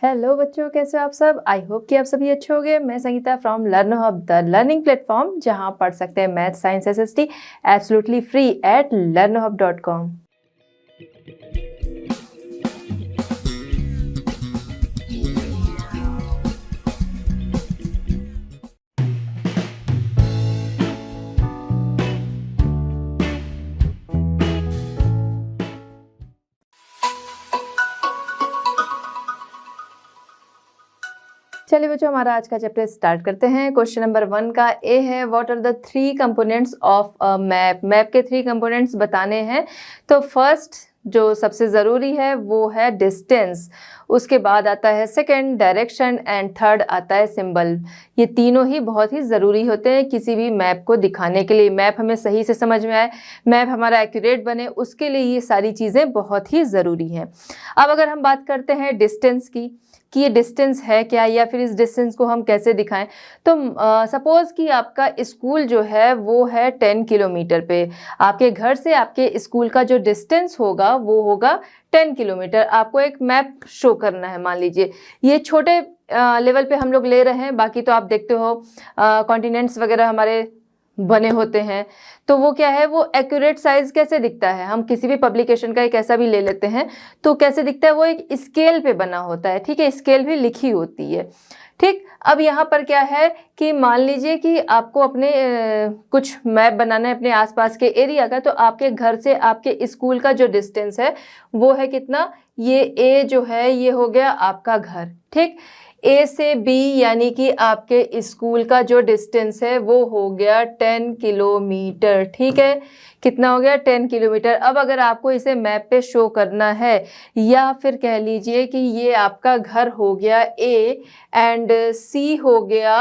Hello बच्चों, कैसे हो आप सब। आई होप कि आप सभी अच्छे होंगे। मैं Sangeeta from learn hub, the learning platform, जहां पढ़ सकते हैं math science SST absolutely free at learnhub.com। चलिए बच्चों, हमारा आज का चैप्टर स्टार्ट करते हैं। क्वेश्चन नंबर 1 का ए है, what are the 3 components of a map. Map के 3 कंपोनेंट्स बताने हैं। तो फर्स्ट जो सबसे ज़रूरी है वो है डिस्टेंस, उसके बाद आता है सेकंड डायरेक्शन एंड थर्ड आता है सिंबल। ये तीनों ही बहुत ही ज़रूरी होते हैं किसी भी मैप को दिखाने के लिए। मैप हमें सही से समझ में आए, मैप हमारा एक्यूरेट बने, उसके लिए ये सारी चीज़ें बहुत ही ज़रूरी हैं। अब अगर हम बात करते हैं डिस्टेंस की कि ये डिस्टेंस है क्या, या फिर इस डिस्टेंस को हम कैसे दिखाएं। तो सपोज़ कि आपका स्कूल जो है वो है 10 किलोमीटर पे। आपके घर से आपके स्कूल का जो डिस्टेंस होगा वो होगा 10 किलोमीटर। आपको एक मैप शो करना है। मान लीजिए ये छोटे लेवल पे हम लोग ले रहे हैं, बाकी तो आप देखते हो कॉन्टिनेंट्स वगैरह हमारे बने होते हैं। तो वो क्या है, वो एक्यूरेट साइज कैसे दिखता है। हम किसी भी पब्लिकेशन का एक ऐसा भी ले लेते हैं तो कैसे दिखता है, वो एक स्केल पे बना होता है। ठीक है, स्केल भी लिखी होती है। ठीक, अब यहाँ पर क्या है कि मान लीजिए कि आपको अपने कुछ मैप बनाना है अपने आसपास के एरिया का। तो आपके घर से आपके स्कूल का जो डिस्टेंस है वो है कितना, ये ए जो है ये हो गया आपका घर। ठीक, ए से बी यानी कि आपके स्कूल का जो डिस्टेंस है वो हो गया 10 किलोमीटर। ठीक है, कितना हो गया, 10 किलोमीटर। अब अगर आपको इसे मैप पे शो करना है, या फिर कह लीजिए कि ये आपका घर हो गया ए एंड सी हो गया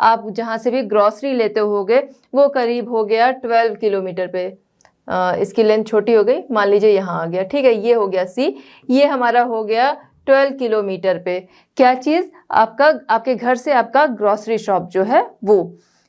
आप जहाँ से भी ग्रॉसरी लेते होगे वो करीब हो गया 12 किलोमीटर पे। इसकी लेंथ छोटी हो गई, मान लीजिए यहाँ आ गया। ठीक है, ये हो गया सी, ये हमारा हो गया 12 किलोमीटर पे। क्या चीज़, आपका आपके घर से आपका ग्रॉसरी शॉप जो है वो।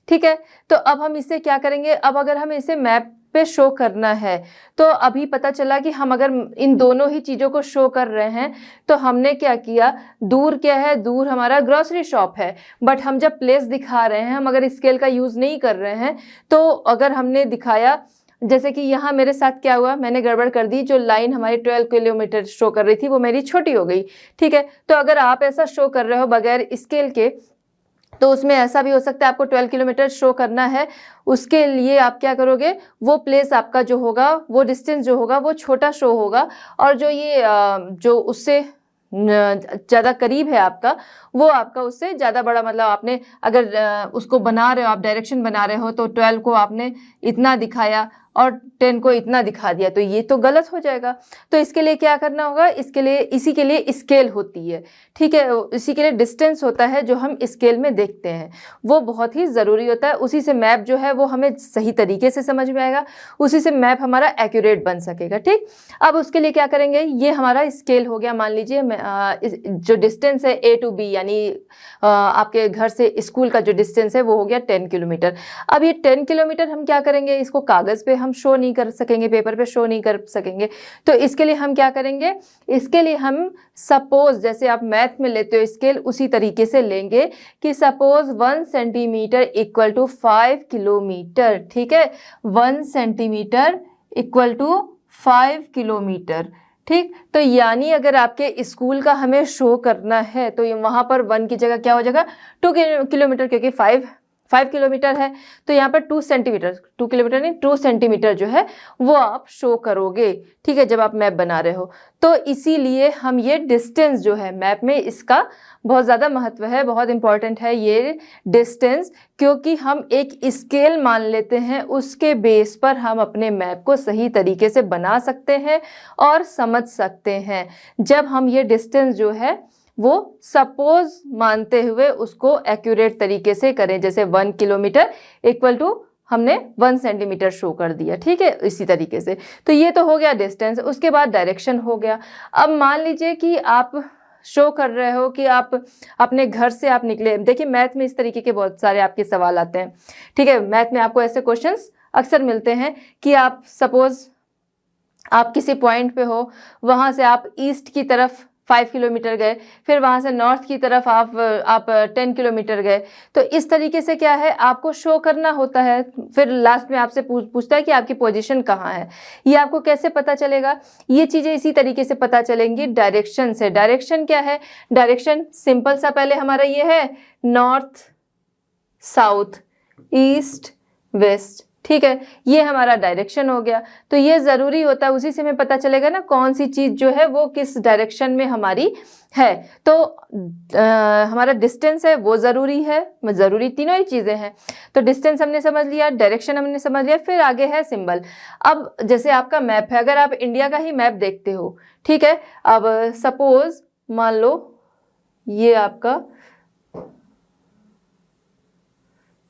ठीक है, तो अब हम इसे क्या करेंगे, अब अगर हम इसे मैप पे शो करना है तो अभी पता चला कि हम अगर इन दोनों ही चीज़ों को शो कर रहे हैं तो हमने क्या किया, दूर क्या है, दूर हमारा ग्रॉसरी शॉप है। बट हम जब प्लेस दिखा रहे हैं, हम अगर स्केल का यूज़ नहीं कर रहे हैं, तो अगर हमने दिखाया, जैसे कि यहाँ मेरे साथ क्या हुआ, मैंने गड़बड़ कर दी, जो लाइन हमारी 12 किलोमीटर शो कर रही थी वो मेरी छोटी हो गई। ठीक है, तो अगर आप ऐसा शो कर रहे हो बगैर स्केल के, तो उसमें ऐसा भी हो सकता है आपको 12 किलोमीटर शो करना है। उसके लिए आप क्या करोगे, वो प्लेस आपका जो होगा, वो डिस्टेंस जो होगा वो छोटा शो होगा, और जो ये जो उससे ज़्यादा करीब है आपका, वो आपका उससे ज़्यादा बड़ा। मतलब आपने अगर उसको बना रहे हो, आप डायरेक्शन बना रहे हो, तो 12 को आपने इतना दिखाया और 10 को इतना दिखा दिया, तो ये तो गलत हो जाएगा। तो इसके लिए क्या करना होगा, इसके लिए इसी के लिए स्केल होती है। ठीक है, इसी के लिए डिस्टेंस होता है जो हम स्केल में देखते हैं, वो बहुत ही ज़रूरी होता है। उसी से मैप जो है वो हमें सही तरीके से समझ में आएगा, उसी से मैप हमारा एक्यूरेट बन सकेगा। ठीक, अब उसके लिए क्या करेंगे, ये हमारा स्केल हो गया। मान लीजिए जो डिस्टेंस है ए टू बी, यानी आपके घर से स्कूल का जो डिस्टेंस है वो हो गया 10 किलोमीटर। अब ये 10 किलोमीटर हम क्या करेंगे, इसको कागज़ पे हम शो नहीं कर सकेंगे, पेपर पे शो नहीं कर सकेंगे। तो इसके लिए हम क्या करेंगे, इसके लिए हम सपोज, जैसे आप मैथ में लेते हो स्केल, उसी तरीके से लेंगे कि suppose 1 centimetre equal to 5 kilometre. ठीक है, 1 सेंटीमीटर इक्वल टू 5 किलोमीटर। ठीक, तो यानी अगर आपके स्कूल का हमें शो करना है तो ये वहाँ पर 1 की जगह क्या हो जाएगा, 2 किलोमीटर, क्योंकि 5 किलोमीटर है। तो यहाँ पर 2 सेंटीमीटर, 2 किलोमीटर नहीं 2 सेंटीमीटर जो है वो आप शो करोगे। ठीक है, जब आप मैप बना रहे हो, तो इसीलिए हम ये डिस्टेंस जो है मैप में, इसका बहुत ज़्यादा महत्व है, बहुत इंपॉर्टेंट है ये डिस्टेंस, क्योंकि हम एक स्केल मान लेते हैं, उसके बेस पर हम अपने मैप को सही तरीके से बना सकते हैं और समझ सकते हैं। जब हम ये डिस्टेंस जो है वो सपोज मानते हुए उसको एक्यूरेट तरीके से करें, जैसे 1 किलोमीटर इक्वल टू हमने 1 सेंटीमीटर शो कर दिया। ठीक है, इसी तरीके से। तो ये तो हो गया डिस्टेंस। उसके बाद डायरेक्शन हो गया। अब मान लीजिए कि आप शो कर रहे हो कि आप अपने घर से आप निकले। देखिए, मैथ में इस तरीके के बहुत सारे आपके सवाल आते हैं। ठीक है, मैथ में आपको ऐसे क्वेश्चंस अक्सर मिलते हैं कि आप सपोज आप किसी पॉइंट पे हो, वहाँ से आप ईस्ट की तरफ 5 किलोमीटर गए, फिर वहाँ से नॉर्थ की तरफ आप 10 किलोमीटर गए। तो इस तरीके से क्या है, आपको शो करना होता है। फिर लास्ट में आपसे पूछता है कि आपकी पोजीशन कहाँ है। ये आपको कैसे पता चलेगा? ये चीज़ें इसी तरीके से पता चलेंगी डायरेक्शन से। डायरेक्शन क्या है? डायरेक्शन सिंपल सा पहले हमारा ये है नॉर्थ साउथ ईस्ट वेस्ट, ठीक है, ये हमारा डायरेक्शन हो गया। तो ये ज़रूरी होता है, उसी से हमें पता चलेगा ना कौन सी चीज़ जो है वो किस डायरेक्शन में हमारी है। तो हमारा डिस्टेंस है वो ज़रूरी है, ज़रूरी तीनों ही चीज़ें हैं। तो डिस्टेंस हमने समझ लिया, डायरेक्शन हमने समझ लिया, फिर आगे है सिंबल। अब जैसे आपका मैप है, अगर आप इंडिया का ही मैप देखते हो, ठीक है, अब सपोज मान लो ये आपका,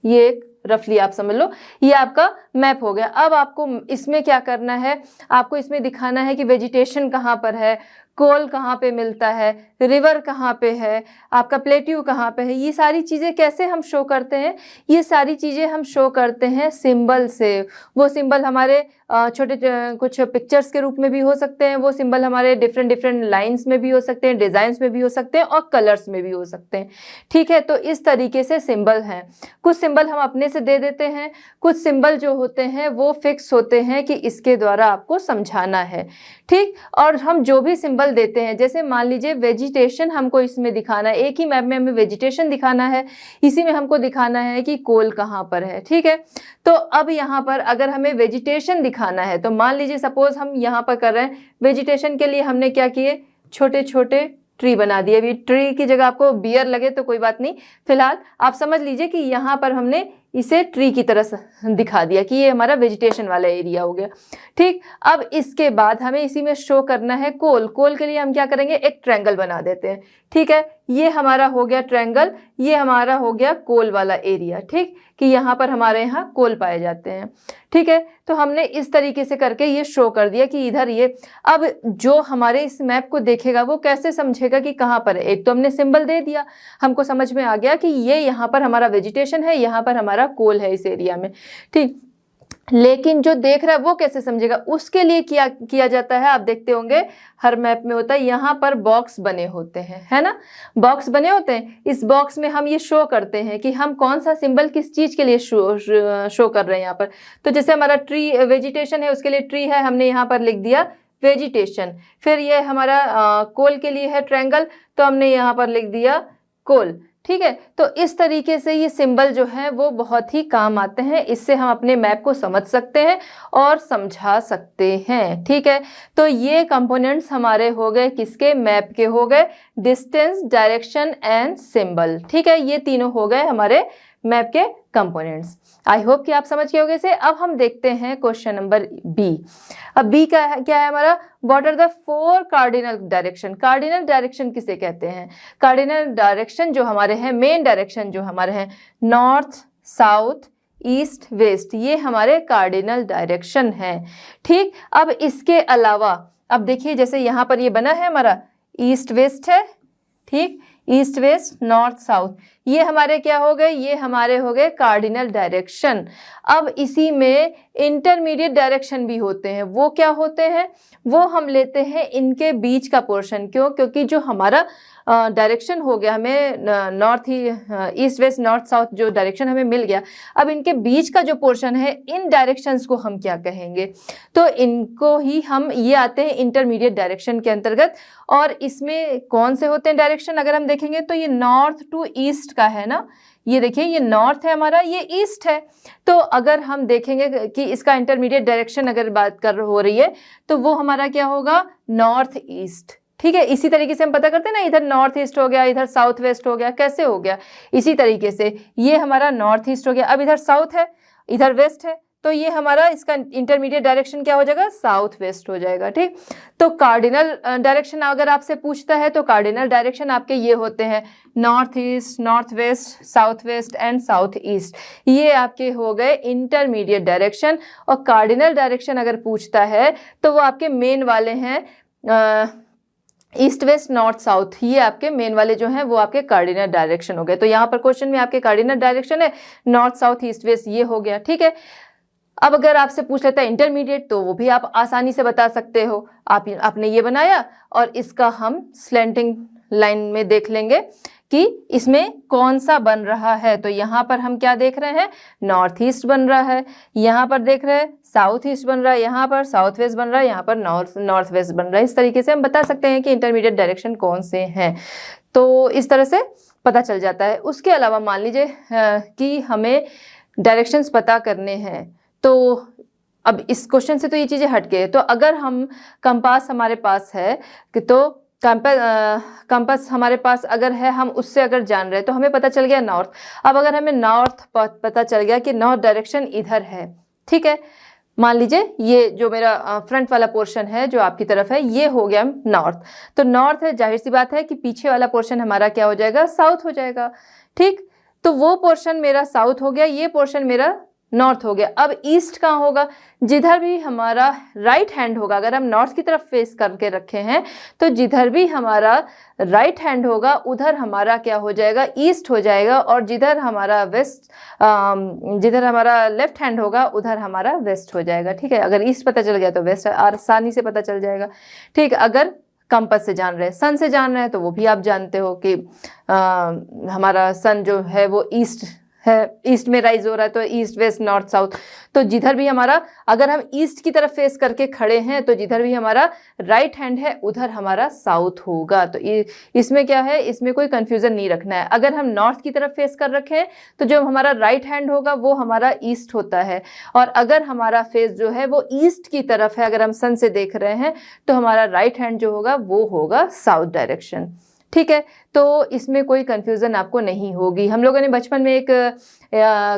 ये एक रफली आप समझ लो ये आपका मैप हो गया। अब आपको इसमें क्या करना है, आपको इसमें दिखाना है कि वेजिटेशन कहाँ पर है, कोल कहाँ पे मिलता है, रिवर कहाँ पे है, आपका प्लेट्यू कहाँ पे है। ये सारी चीज़ें कैसे हम शो करते हैं? ये सारी चीज़ें हम शो करते हैं सिंबल से। वो सिंबल हमारे छोटे कुछ पिक्चर्स के रूप में भी हो सकते हैं, वो सिंबल हमारे डिफरेंट लाइंस में भी हो सकते हैं, डिज़ाइंस में भी हो सकते हैं और कलर्स में भी हो सकते हैं, ठीक है। तो इस तरीके से सिंबल हैं। कुछ सिंबल हम अपने से दे देते हैं, कुछ सिंबल जो होते हैं वो फिक्स होते हैं कि इसके द्वारा आपको समझाना है, ठीक। और हम जो भी सिंबल देते हैं, जैसे मान लीजिए वेजिटेशन हमको इसमें दिखाना है, एक ही मैप में हमें वेजिटेशन दिखाना है, इसी में हमको दिखाना है कि कोल कहाँ पर है, ठीक है। तो अब यहाँ पर अगर हमें वेजिटेशन दिखाना है, तो मान लीजिए सपोज हम यहाँ पर कर रहे हैं वेजिटेशन के लिए, हमने क्या किए, छोटे छोटे ट्री बना दिए। अभी ट्री की जगह आपको बियर लगे तो कोई बात नहीं, फिलहाल आप समझ लीजिए कि यहाँ पर हमने इसे ट्री की तरह दिखा दिया कि ये हमारा वेजिटेशन वाला एरिया हो गया, ठीक। अब इसके बाद हमें इसी में शो करना है कोल। कोल के लिए हम क्या करेंगे, एक ट्रायंगल बना देते हैं, ठीक है। ये हमारा हो गया ट्रायंगल, ये हमारा हो गया कोल वाला एरिया, ठीक, कि यहाँ पर हमारे यहाँ कोल पाए जाते हैं, ठीक है। तो हमने इस तरीके से करके ये शो कर दिया कि इधर ये। अब जो हमारे इस मैप को देखेगा वो कैसे समझेगा कि कहाँ पर है? एक तो हमने सिंबल दे दिया, हमको समझ में आ गया कि ये यहाँ पर हमारा वेजिटेशन है, यहाँ पर हमारा कोल है इस एरिया में, ठीक। लेकिन जो देख रहा है वो कैसे समझेगा? उसके लिए किया जाता है, आप देखते होंगे हर मैप में होता है, यहाँ पर बॉक्स बने होते हैं, है ना, बॉक्स बने होते हैं। इस बॉक्स में हम ये शो करते हैं कि हम कौन सा सिंबल किस चीज़ के लिए शो कर रहे हैं यहाँ पर। तो जैसे हमारा ट्री वेजिटेशन है, उसके लिए ट्री है, हमने यहाँ पर लिख दिया वेजिटेशन। फिर ये हमारा कोल के लिए है ट्रायंगल, तो हमने यहाँ पर लिख दिया कोल, ठीक है। तो इस तरीके से ये सिंबल जो है वो बहुत ही काम आते हैं, इससे हम अपने मैप को समझ सकते हैं और समझा सकते हैं, ठीक है। तो ये कंपोनेंट्स हमारे हो गए किसके? मैप के हो गए, डिस्टेंस, डायरेक्शन एंड सिंबल, ठीक है। ये तीनों हो गए हमारे मैप के कंपोनेंट्स। आई होप कि आप समझ गए होंगे इसे। अब हम देखते हैं क्वेश्चन नंबर बी। अब बी क्या है हमारा? What are the 4 cardinal direction. Cardinal direction किसे कहते हैं? कार्डिनल डायरेक्शन जो हमारे हैं, मेन डायरेक्शन जो हमारे हैं, नॉर्थ साउथ ईस्ट वेस्ट, ये हमारे कार्डिनल डायरेक्शन है, ठीक। अब इसके अलावा अब देखिए, जैसे यहाँ पर ये बना है हमारा ईस्ट वेस्ट है, ठीक, ईस्ट वेस्ट नॉर्थ साउथ, ये हमारे क्या हो गए? ये हमारे हो गए कार्डिनल डायरेक्शन। अब इसी में इंटरमीडिएट डायरेक्शन भी होते हैं। वो क्या होते हैं? वो हम लेते हैं इनके बीच का पोर्शन। क्यों? क्योंकि जो हमारा डायरेक्शन हो गया, हमें north east west north south जो डायरेक्शन हमें मिल गया, अब इनके बीच का जो पोर्शन है, इन डायरेक्शंस को हम क्या कहेंगे? तो इनको ही हम, ये आते हैं इंटरमीडिएट डायरेक्शन के अंतर्गत। और इसमें कौन से होते हैं डायरेक्शन? अगर हम देखेंगे तो ये नॉर्थ टू ईस्ट का है ना, ये देखिए ये नॉर्थ है हमारा, ये ईस्ट है। तो अगर हम देखेंगे कि इसका इंटरमीडिएट डायरेक्शन अगर बात हो रही है, तो वो हमारा क्या होगा? नॉर्थ ईस्ट, ठीक है। इसी तरीके से हम पता करते हैं ना, इधर नॉर्थ ईस्ट हो गया, इधर साउथ वेस्ट हो गया, कैसे हो गया? इसी तरीके से ये हमारा नॉर्थ ईस्ट हो गया, अब इधर साउथ है, इधर वेस्ट है, तो ये हमारा इसका इंटरमीडिएट डायरेक्शन क्या हो जाएगा? साउथ वेस्ट हो जाएगा, ठीक। तो कार्डिनल डायरेक्शन अगर आपसे पूछता है तो कार्डिनल डायरेक्शन आपके ये होते हैं, north east, north west, south west and south east, ये आपके हो गए इंटरमीडिएट डायरेक्शन। और कार्डिनल डायरेक्शन अगर पूछता है तो वो आपके मेन वाले हैं, ईस्ट वेस्ट नॉर्थ साउथ, ये आपके मेन वाले जो हैं वो आपके कार्डिनल डायरेक्शन हो गए। तो यहाँ पर क्वेश्चन में आपके कार्डिनल डायरेक्शन है नॉर्थ साउथ ईस्ट वेस्ट, ये हो गया, ठीक है। अब अगर आपसे पूछ लेता है इंटरमीडिएट, तो वो भी आप आसानी से बता सकते हो। आपने ये बनाया और इसका हम स्लैंटिंग लाइन में देख लेंगे कि इसमें कौन सा बन रहा है। तो यहाँ पर हम क्या देख रहे हैं, नॉर्थ ईस्ट बन रहा है, यहाँ पर देख रहे हैं साउथ ईस्ट बन रहा है, यहाँ पर साउथ वेस्ट बन रहा है, यहाँ पर नॉर्थ वेस्ट बन रहा है। इस तरीके से हम बता सकते हैं कि इंटरमीडिएट डायरेक्शन कौन से हैं। तो इस तरह से पता चल जाता है। उसके अलावा मान लीजिए कि हमें डायरेक्शंस पता करने हैं, तो अब इस क्वेश्चन से तो ये चीज़ें हट गए। तो अगर हम कंपास हमारे पास है कि तो कंपास हमारे पास अगर है, हम उससे अगर जान रहे हैं तो हमें पता चल गया नॉर्थ। अब अगर हमें नॉर्थ पता चल गया कि नॉर्थ डायरेक्शन इधर है, ठीक है, मान लीजिए ये जो मेरा फ्रंट वाला पोर्शन है जो आपकी तरफ है, ये हो गया नॉर्थ। तो नॉर्थ है, जाहिर सी बात है कि पीछे वाला पोर्शन हमारा क्या हो जाएगा, साउथ हो जाएगा। ठीक, तो वो पोर्शन मेरा साउथ हो गया, ये पोर्शन मेरा नॉर्थ हो गया। अब ईस्ट कहाँ होगा, जिधर भी हमारा राइट हैंड होगा, अगर हम नॉर्थ की तरफ फेस करके रखे हैं तो जिधर भी हमारा राइट हैंड होगा उधर हमारा क्या हो जाएगा, ईस्ट हो जाएगा। और जिधर हमारा जिधर हमारा लेफ्ट हैंड होगा उधर हमारा वेस्ट हो जाएगा। ठीक है, अगर ईस्ट पता चल गया तो वेस्ट आसानी से पता चल जाएगा। ठीक, अगर कंपास से जान रहे हैं, सन से जान रहे हैं, तो वो भी आप जानते हो कि हमारा सन जो है वो ईस्ट है, ईस्ट में राइज हो रहा है, तो ईस्ट वेस्ट नॉर्थ साउथ। तो जिधर भी हमारा, अगर हम ईस्ट की तरफ फेस करके खड़े हैं तो जिधर भी हमारा राइट हैंड है उधर हमारा साउथ होगा। तो इसमें क्या है, इसमें कोई कंफ्यूजन नहीं रखना है। अगर हम नॉर्थ की तरफ फेस कर रखे हैं तो जो हमारा राइट हैंड होगा वो हमारा ईस्ट होता है, और अगर हमारा फेस जो है वो ईस्ट की तरफ है, अगर हम सन से देख रहे हैं तो हमारा राइट हैंड जो होगा वो होगा साउथ डायरेक्शन। ठीक है, तो इसमें कोई कंफ्यूजन आपको नहीं होगी। हम लोगों ने बचपन में एक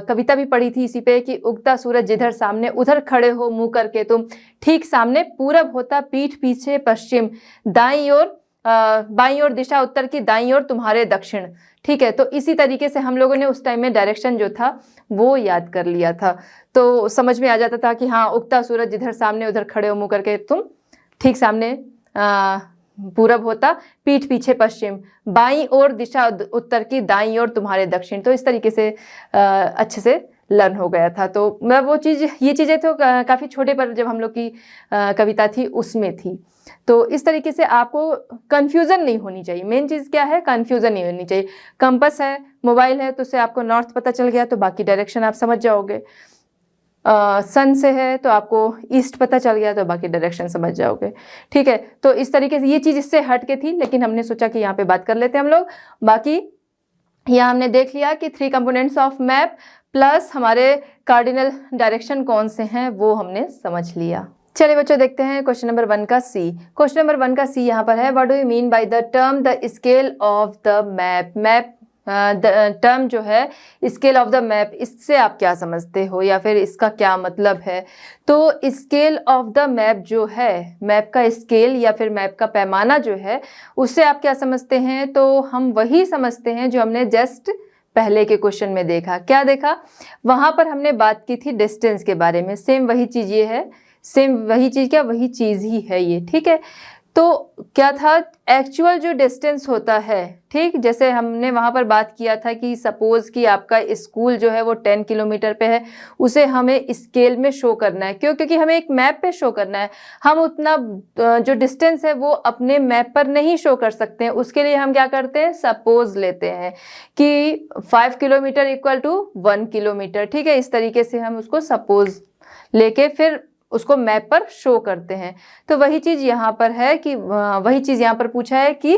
कविता भी पढ़ी थी इसी पे कि उगता सूरज जिधर सामने उधर खड़े हो मुंह करके तुम, ठीक सामने पूरब होता पीठ पीछे पश्चिम, दाईं ओर बाईं ओर दिशा उत्तर की, दाईं ओर तुम्हारे दक्षिण। ठीक है, तो इसी तरीके से हम लोगों ने उस टाइम में डायरेक्शन जो था वो याद कर लिया था, तो समझ में आ जाता था कि हाँ, उगता सूरज जिधर सामने उधर खड़े हो मुंह करके तुम, ठीक सामने पूरब होता पीठ पीछे पश्चिम, बाईं ओर दिशा उत्तर की, दाईं ओर तुम्हारे दक्षिण। तो इस तरीके से अच्छे से लर्न हो गया था। तो मैं वो ये चीज़ें तो काफ़ी छोटे पर जब हम लोग की कविता थी उसमें थी। तो इस तरीके से आपको कन्फ्यूज़न नहीं होनी चाहिए। मेन चीज़ क्या है, कन्फ्यूज़न नहीं होनी चाहिए। कंपास है, मोबाइल है, तो उससे आपको नॉर्थ पता चल गया तो बाकी डायरेक्शन आप समझ जाओगे। सन से है तो आपको ईस्ट पता चल गया तो बाकी डायरेक्शन समझ जाओगे। ठीक है, तो इस तरीके से ये चीज़ इससे हट के थी, लेकिन हमने सोचा कि यहाँ पे बात कर लेते हैं हम लोग। बाकी यहाँ हमने देख लिया कि 3 कंपोनेंट्स ऑफ मैप प्लस हमारे कार्डिनल डायरेक्शन कौन से हैं वो हमने समझ लिया। चलिए बच्चों, देखते हैं क्वेश्चन नंबर 1 का सी। क्वेश्चन नंबर 1 का सी यहाँ पर है, what do you mean by the term the scale of the map. Map term जो है स्केल ऑफ द मैप, इससे आप क्या समझते हो या फिर इसका क्या मतलब है। तो स्केल ऑफ द मैप जो है, मैप का स्केल या फिर मैप का पैमाना जो है, उससे आप क्या समझते हैं। तो हम वही समझते हैं जो हमने जस्ट पहले के क्वेश्चन में देखा। क्या देखा, वहाँ पर हमने बात की थी डिस्टेंस के बारे में। सेम वही चीज़ ये है, सेम वही चीज़, क्या वही चीज़ ही है ये। ठीक है, तो क्या था, एक्चुअल जो डिस्टेंस होता है, ठीक, जैसे हमने वहाँ पर बात किया था कि सपोज़ कि आपका स्कूल जो है वो 10 किलोमीटर पे है, उसे हमें स्केल में शो करना है। क्यों, क्योंकि हमें एक मैप पे शो करना है। हम उतना जो डिस्टेंस है वो अपने मैप पर नहीं शो कर सकते हैं। उसके लिए हम क्या करते हैं, सपोज़ लेते हैं कि 5 किलोमीटर इक्वल टू 1 किलोमीटर। ठीक है, इस तरीके से हम उसको सपोज़ लेके फिर उसको मैप पर शो करते हैं। तो वही चीज़ यहाँ पर है कि वही चीज़ यहाँ पर पूछा है कि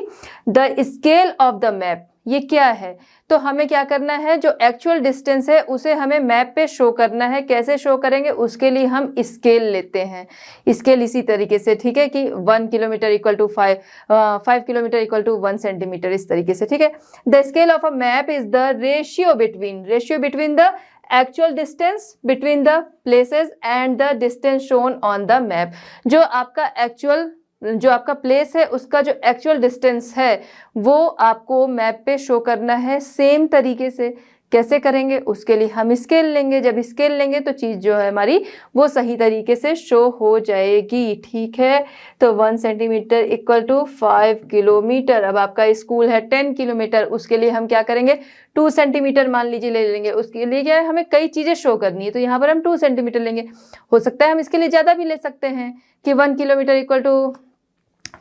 the scale of the map, ये क्या है। तो हमें क्या करना है, जो एक्चुअल डिस्टेंस है उसे हमें मैप पे शो करना है। कैसे शो करेंगे, उसके लिए हम स्केल लेते हैं। स्केल इसी तरीके से, ठीक है, कि 1 kilometre equal to 5 kilometre equal to 1 centimetre, इस तरीके से। ठीक है, the scale of a map is the ratio between the actual distance between the places and the distance shown on the map. जो आपका प्लेस है उसका जो एक्चुअल डिस्टेंस है वो आपको मैप पे शो करना है सेम तरीके से। कैसे करेंगे? उसके लिए हम स्केल लेंगे। जब स्केल लेंगे तो चीज़ जो है हमारी वो सही तरीके से शो हो जाएगी। ठीक है, तो 1 सेंटीमीटर इक्वल टू 5 किलोमीटर। अब आपका स्कूल है 10 किलोमीटर, उसके लिए हम क्या करेंगे? 2 सेंटीमीटर मान लीजिए ले लेंगे। उसके लिए क्या है, हमें कई चीज़ें शो करनी है, तो यहाँ पर हम 2 सेंटीमीटर लेंगे। हो सकता है हम इसके लिए ज़्यादा भी ले सकते हैं कि 1 किलोमीटर इक्वल टू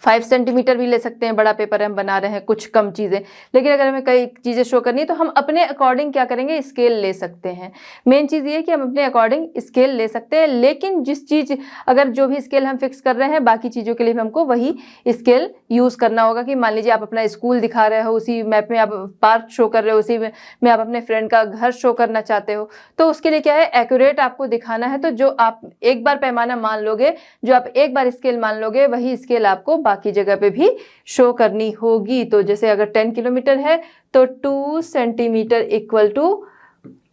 5 सेंटीमीटर भी ले सकते हैं। बड़ा पेपर हम बना रहे हैं, कुछ कम चीज़ें, लेकिन अगर हमें कई चीज़ें शो करनी है तो हम अपने अकॉर्डिंग क्या करेंगे? स्केल ले सकते हैं। मेन चीज़ ये है कि हम अपने अकॉर्डिंग स्केल ले सकते हैं, लेकिन जिस चीज़, अगर जो भी स्केल हम फिक्स कर रहे हैं, बाकी चीज़ों के लिए भी हमको वही स्केल यूज़ करना होगा। कि मान लीजिए आप अपना स्कूल दिखा रहे हो, उसी मैप में आप पार्क शो कर रहे हो, उसी में आप अपने फ्रेंड का घर शो करना चाहते हो, तो उसके लिए क्या है, एक्यूरेट आपको दिखाना है। तो जो आप एक बार पैमाना मान लोगे, जो आप एक बार स्केल मान लोगे, वही स्केल आपको बाकी जगह पे भी शो करनी होगी। तो जैसे अगर 10 किलोमीटर है तो 2 सेंटीमीटर इक्वल टू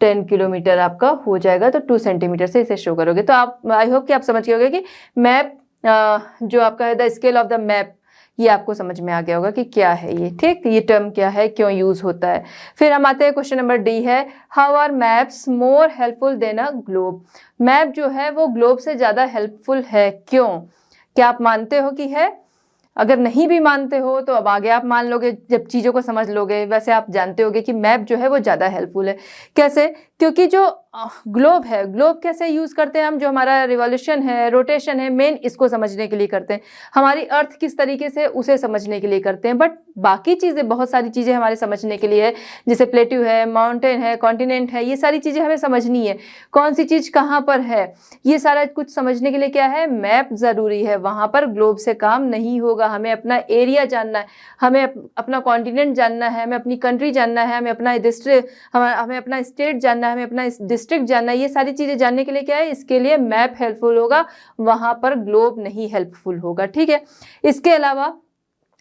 10 किलोमीटर आपका हो जाएगा। तो 2 सेंटीमीटर से इसे शो करोगे। तो आप, आई होप कि आप समझ गए होगे कि मैप जो आपका है, the scale of the map, ये आपको समझ में आ गया होगा कि क्या है ये। ठीक, ये टर्म क्या है, क्यों यूज होता है। फिर हम आते हैं, क्वेश्चन नंबर डी है, how are maps more helpful than a globe. Map जो है वो ग्लोब से ज़्यादा हेल्पफुल है, क्यों? क्या आप मानते हो कि है? अगर नहीं भी मानते हो तो अब आगे आप मान लोगे जब चीज़ों को समझ लोगे। वैसे आप जानते होगे कि मैप जो है वो ज़्यादा हेल्पफुल है। कैसे? क्योंकि जो ग्लोब है, ग्लोब कैसे यूज़ करते हैं हम? जो हमारा रिवॉल्यूशन है, रोटेशन है, मेन इसको समझने के लिए करते हैं। हमारी अर्थ किस तरीके से, उसे समझने के लिए करते हैं। बट बाकी चीज़ें, बहुत सारी चीज़ें हमारे समझने के लिए है, जैसे प्लेट्यू है, माउंटेन है, कॉन्टिनेंट है, ये सारी चीज़ें हमें समझनी है। कौन सी चीज़ कहाँ पर है, ये सारा कुछ समझने के लिए क्या है? मैप ज़रूरी है। वहाँ पर ग्लोब से काम नहीं होगा। हमें अपना एरिया जानना है, हमें अपना कॉन्टिनेंट जानना है, हमें अपनी कंट्री जानना है, हमें अपना डिस्ट्रिक्ट, हमें अपना स्टेट जानना है, हमें अपना डिस्ट्रिक्ट जानना है। ये सारी चीज़ें जानने के लिए क्या है? इसके लिए मैप हेल्पफुल होगा, वहाँ पर ग्लोब नहीं हेल्पफुल होगा। ठीक है, इसके अलावा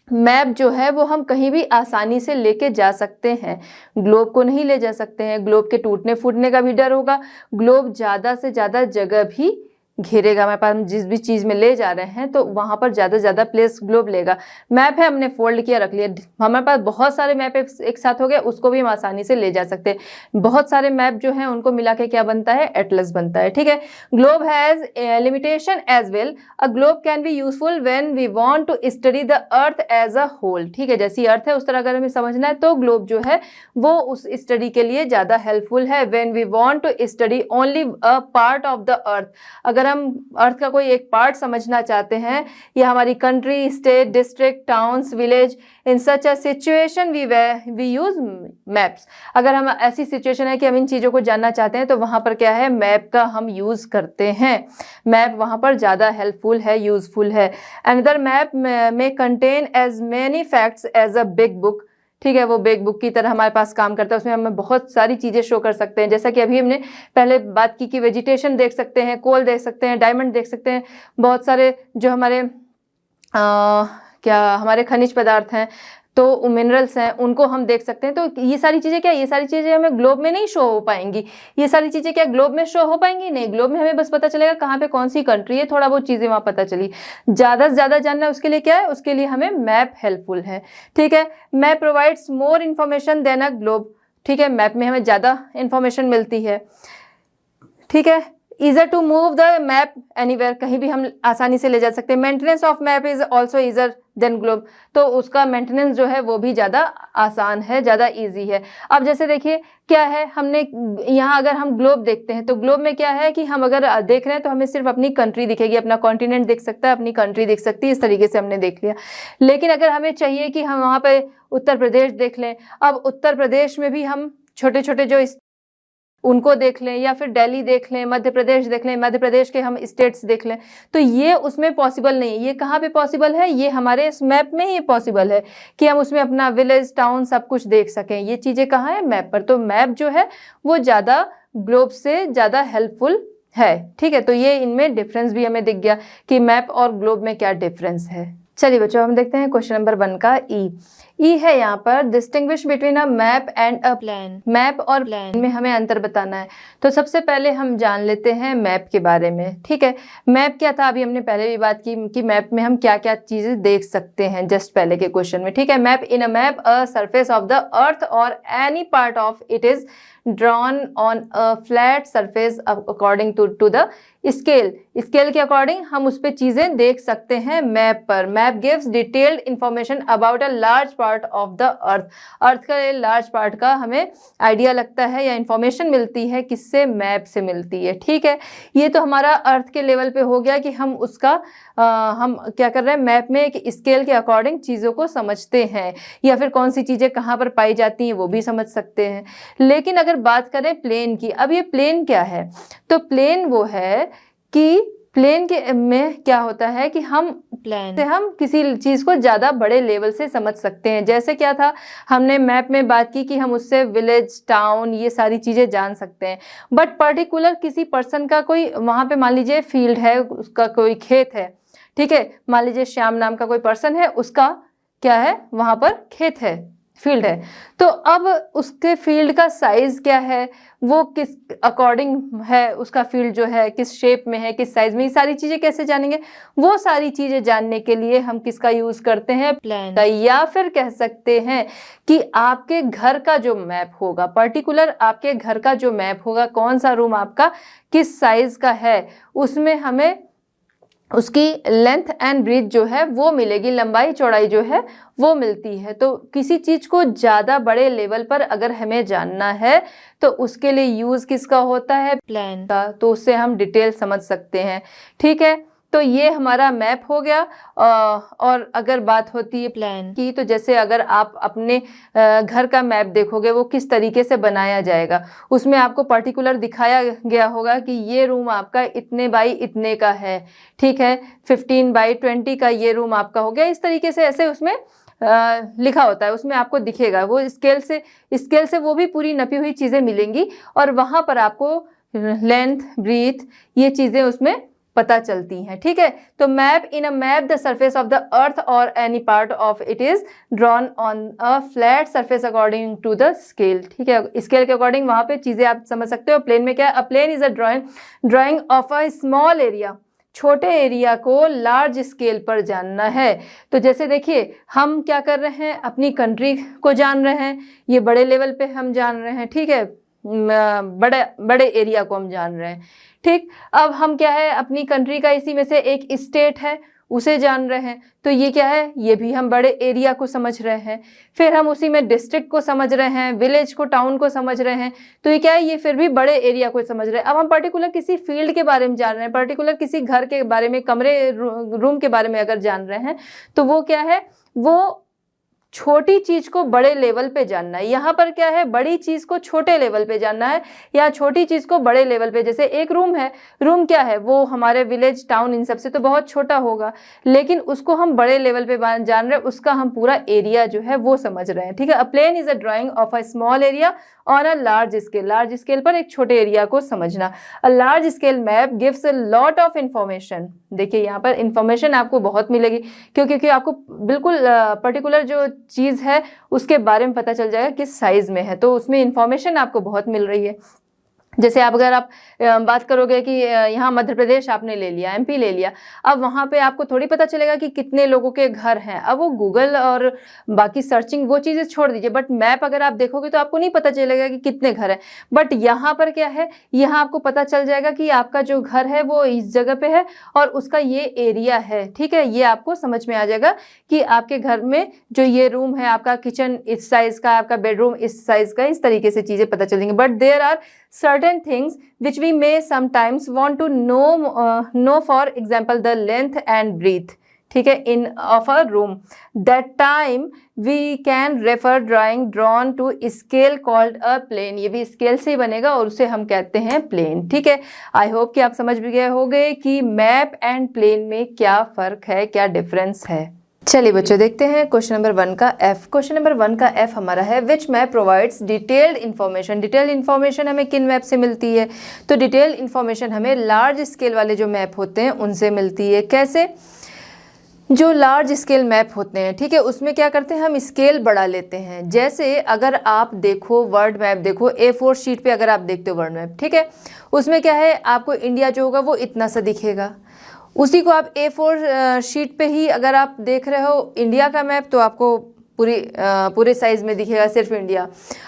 मैप जो है वो हम कहीं भी आसानी से लेके जा सकते हैं, ग्लोब को नहीं ले जा सकते हैं। ग्लोब के टूटने फूटने का भी डर होगा। ग्लोब ज़्यादा से ज़्यादा जगह भी घेरेगा। हमारे पास हम जिस भी चीज़ में ले जा रहे हैं तो वहाँ पर ज़्यादा से ज़्यादा प्लेस ग्लोब लेगा। मैप है, हमने फोल्ड किया, रख लिया, हमारे पास बहुत सारे मैप एक साथ हो गए, उसको भी हम आसानी से ले जा सकते हैं। बहुत सारे मैप जो हैं उनको मिला के क्या बनता है? एटलस बनता है। ठीक है, globe has limitation as well. A globe can be useful when we want to study the earth as a whole. ठीक है, जैसी अर्थ है उस तरह अगर हमें समझना है तो ग्लोब जो है वो उस स्टडी के लिए ज़्यादा हेल्पफुल है। When we want to study only a part of the earth, अगर हम अर्थ का कोई एक पार्ट समझना चाहते हैं, या हमारी country, state, district, towns, village, in such a situation we use maps. अगर हम ऐसी सिचुएशन है कि हम इन चीज़ों को जानना चाहते हैं तो वहाँ पर क्या है? मैप का हम यूज़ करते हैं। मैप वहाँ पर ज़्यादा हेल्पफुल है, यूजफुल है। अनदर मैप में contain as many facts as a big book. ठीक है, वो बिग बुक की तरह हमारे पास काम करता है। उसमें हमें बहुत सारी चीज़ें शो कर सकते हैं, जैसा कि अभी हमने पहले बात की कि वेजिटेशन देख सकते हैं, कोल देख सकते हैं, डायमंड देख सकते हैं, बहुत सारे जो हमारे क्या हमारे खनिज पदार्थ हैं, तो मिनरल्स हैं, उनको हम देख सकते हैं। तो ये सारी चीज़ें क्या, ये सारी चीज़ें हमें ग्लोब में नहीं शो हो पाएंगी। ये सारी चीज़ें क्या ग्लोब में शो हो पाएंगी? नहीं, ग्लोब में हमें बस पता चलेगा कहाँ पे कौन सी कंट्री है, थोड़ा बहुत चीज़ें वहाँ पता चली। ज़्यादा से ज़्यादा जानना है उसके लिए क्या है? उसके लिए हमें मैप हेल्पफुल है। ठीक है, map provides more information than a globe. ठीक है, मैप में हमें ज़्यादा इन्फॉर्मेशन मिलती है। ठीक है, easier to move the map anywhere, कहीं भी हम आसानी से ले जा सकते हैं। Maintenance of map is also easier than globe, तो उसका मेंटेनेंस जो है वो भी ज़्यादा आसान है, ज़्यादा इजी है। अब जैसे देखिए क्या है, हमने यहाँ अगर हम ग्लोब देखते हैं तो ग्लोब में क्या है कि हम अगर देख रहे हैं तो हमें सिर्फ अपनी कंट्री दिखेगी, अपना कॉन्टिनेंट दिख सकता है, अपनी कंट्री दिख सकती है, इस तरीके से हमने देख लिया। लेकिन अगर हमें चाहिए कि हम वहाँ पे उत्तर प्रदेश देख लें, अब उत्तर प्रदेश में भी हम छोटे छोटे जो उनको देख लें, या फिर दिल्ली देख लें, मध्य प्रदेश देख लें, मध्य प्रदेश के हम स्टेट्स देख लें, तो ये उसमें पॉसिबल नहीं है। ये कहाँ पे पॉसिबल है? ये हमारे इस मैप में ही पॉसिबल है कि हम उसमें अपना विलेज, टाउन सब कुछ देख सकें। ये चीज़ें कहाँ है? मैप पर। तो मैप जो है वो ज़्यादा ग्लोब से ज़्यादा हेल्पफुल है। ठीक है, तो ये इनमें डिफरेंस भी हमें दिख गया कि मैप और ग्लोब में क्या डिफरेंस है। चलिए बच्चों, हम देखते हैं क्वेश्चन नंबर 1 का ई। ई है यहाँ पर distinguish between a map and a plan. Map और प्लान में हमें अंतर बताना है। तो सबसे पहले हम जान लेते हैं मैप के बारे में, ठीक है। मैप क्या था, अभी हमने पहले भी बात की कि मैप में हम क्या क्या चीजें देख सकते हैं जस्ट पहले के क्वेश्चन में, ठीक है। Map in a map a surface of the earth or any part of it is drawn on a flat surface according to the scale के अकॉर्डिंग हम उस पर चीजें देख सकते हैं मैप पर। Map gives detailed information about a large part of the अर्थ का लार्ज पार्ट का हमें आइडिया लगता है या इंफॉर्मेशन मिलती है, किससे, मैप से मिलती है, ठीक है। ये तो हमारा अर्थ के लेवल पे हो गया कि हम उसका हम क्या कर रहे हैं, मैप में एक स्केल के अकॉर्डिंग चीज़ों को समझते हैं, या फिर कौन सी चीज़ें कहाँ पर पाई जाती हैं वो भी समझ सकते हैं। लेकिन अगर बात करें प्लेन की, अब ये प्लेन क्या है, तो प्लेन वो है कि प्लेन के में क्या होता है कि हम प्लान से हम किसी चीज़ को ज़्यादा बड़े लेवल से समझ सकते हैं। जैसे क्या था, हमने मैप में बात की कि हम उससे विलेज, टाउन, ये सारी चीज़ें जान सकते हैं। बट पर्टिकुलर किसी पर्सन का कोई वहाँ पे मान लीजिए फील्ड है, उसका कोई खेत है, ठीक है, मान लीजिए श्याम नाम का कोई पर्सन है, उसका क्या है, वहाँ पर खेत है, फील्ड है। तो अब उसके फील्ड का साइज क्या है, वो किस अकॉर्डिंग है, उसका फील्ड जो है किस शेप में है, किस साइज में, ये सारी चीजें कैसे जानेंगे, वो सारी चीजें जानने के लिए हम किसका यूज करते हैं, प्लान का। या फिर कह सकते हैं कि आपके घर का जो मैप होगा, पर्टिकुलर आपके घर का जो मैप होगा, कौन सा रूम आपका किस साइज का है, उसमें हमें उसकी लेंथ एंड ब्रीथ जो है वो मिलेगी, लंबाई चौड़ाई जो है वो मिलती है। तो किसी चीज़ को ज़्यादा बड़े लेवल पर अगर हमें जानना है तो उसके लिए यूज़ किसका होता है, प्लान का। तो उससे हम डिटेल समझ सकते हैं, ठीक है। तो ये हमारा मैप हो गया। और अगर बात होती है प्लान की, तो जैसे अगर आप अपने घर का मैप देखोगे वो किस तरीके से बनाया जाएगा, उसमें आपको पर्टिकुलर दिखाया गया होगा कि ये रूम आपका इतने बाई इतने का है, ठीक है, 15/20 का ये रूम आपका हो गया, इस तरीके से ऐसे उसमें लिखा होता है, उसमें आपको दिखेगा। वो स्केल से वो भी पूरी नपी हुई चीज़ें मिलेंगी और वहाँ पर आपको लेंथ, ब्रीथ, ये चीज़ें उसमें पता चलती हैं, ठीक है। तो map in a map the surface of the earth or any part of it is drawn on a flat surface according to the scale, ठीक है। स्केल के अकॉर्डिंग वहाँ पे चीज़ें आप समझ सकते हो। प्लेन में क्या है, a plan is a drawing of a small area, छोटे एरिया को लार्ज स्केल पर जानना है। तो जैसे देखिए हम क्या कर रहे हैं, अपनी कंट्री को जान रहे हैं, ये बड़े लेवल पे हम जान रहे हैं, ठीक है, बड़े एरिया को हम जान रहे हैं, ठीक। अब हम क्या है, अपनी कंट्री का इसी में से एक स्टेट है उसे जान रहे हैं, तो ये क्या है, ये भी हम बड़े एरिया को समझ रहे हैं। फिर हम उसी में डिस्ट्रिक्ट को समझ रहे हैं, विलेज को, टाउन को समझ रहे हैं, तो ये क्या है, ये फिर भी बड़े एरिया को समझ रहे हैं। अब हम पर्टिकुलर किसी फील्ड के बारे में जान रहे हैं, पर्टिकुलर किसी घर के बारे में, कमरे, रूम के बारे में अगर जान रहे हैं, तो वो क्या है, वो छोटी चीज को बड़े लेवल पे जानना है। यहाँ पर क्या है, बड़ी चीज को छोटे लेवल पे जानना है या छोटी चीज को बड़े लेवल पे। जैसे एक रूम है, रूम क्या है, वो हमारे विलेज, टाउन, इन सब से तो बहुत छोटा होगा, लेकिन उसको हम बड़े लेवल पे जान रहे हैं, उसका हम पूरा एरिया जो है वो समझ रहे हैं, ठीक है। A plan is a drawing of a small area on a large scale, large scale पर एक छोटे एरिया को समझना। A large scale map gives a lot of information. देखिए यहाँ पर इंफॉर्मेशन आपको बहुत मिलेगी, क्योंकि आपको बिल्कुल पर्टिकुलर जो चीज़ है उसके बारे में पता चल जाएगा किस साइज में है, तो उसमें इंफॉर्मेशन आपको बहुत मिल रही है। जैसे अगर आप बात करोगे कि यहाँ मध्य प्रदेश आपने ले लिया, एमपी ले लिया, अब वहाँ पे आपको थोड़ी पता चलेगा कि कितने लोगों के घर हैं। अब वो गूगल और बाकी सर्चिंग वो चीज़ें छोड़ दीजिए, बट मैप अगर आप देखोगे तो आपको नहीं पता चलेगा कि कितने घर हैं। बट यहाँ पर क्या है, यहाँ आपको पता चल जाएगा कि आपका जो घर है वो इस जगह पे है और उसका ये एरिया है, ठीक है। ये आपको समझ में आ जाएगा कि आपके घर में जो ये रूम है, आपका किचन इस साइज़ का, आपका बेडरूम इस साइज़ का, इस तरीके से चीज़ें पता चलेंगी। But there are certain things which we may sometimes want to know, for example the length and breadth, ठीक है, in of a room. That time we can refer drawing drawn to scale called a plane. ये भी scale से ही बनेगा और उसे हम कहते हैं प्लेन, ठीक है। आई होप कि आप समझ भी गए होंगे कि मैप एंड प्लेन में क्या फ़र्क है, क्या डिफरेंस है। चलिए बच्चों देखते हैं क्वेश्चन नंबर 1 का एफ। क्वेश्चन नंबर 1 का एफ हमारा है, which map provides detailed information. Detailed information हमें किन मैप से मिलती है, तो डिटेल्ड इन्फॉर्मेशन हमें लार्ज स्केल वाले जो मैप होते हैं उनसे मिलती है। कैसे, जो लार्ज स्केल मैप होते हैं, ठीक है, उसमें क्या करते हैं हम स्केल बढ़ा लेते हैं। जैसे अगर आप देखो वर्ल्ड मैप, देखो A4 शीट पे अगर आप देखते हो वर्ल्ड मैप, ठीक है, उसमें क्या है आपको इंडिया जो होगा वो इतना सा दिखेगा। उसी को आप A4 शीट पे ही अगर आप देख रहे हो इंडिया का मैप तो आपको पूरे साइज़ में दिखेगा सिर्फ इंडिया।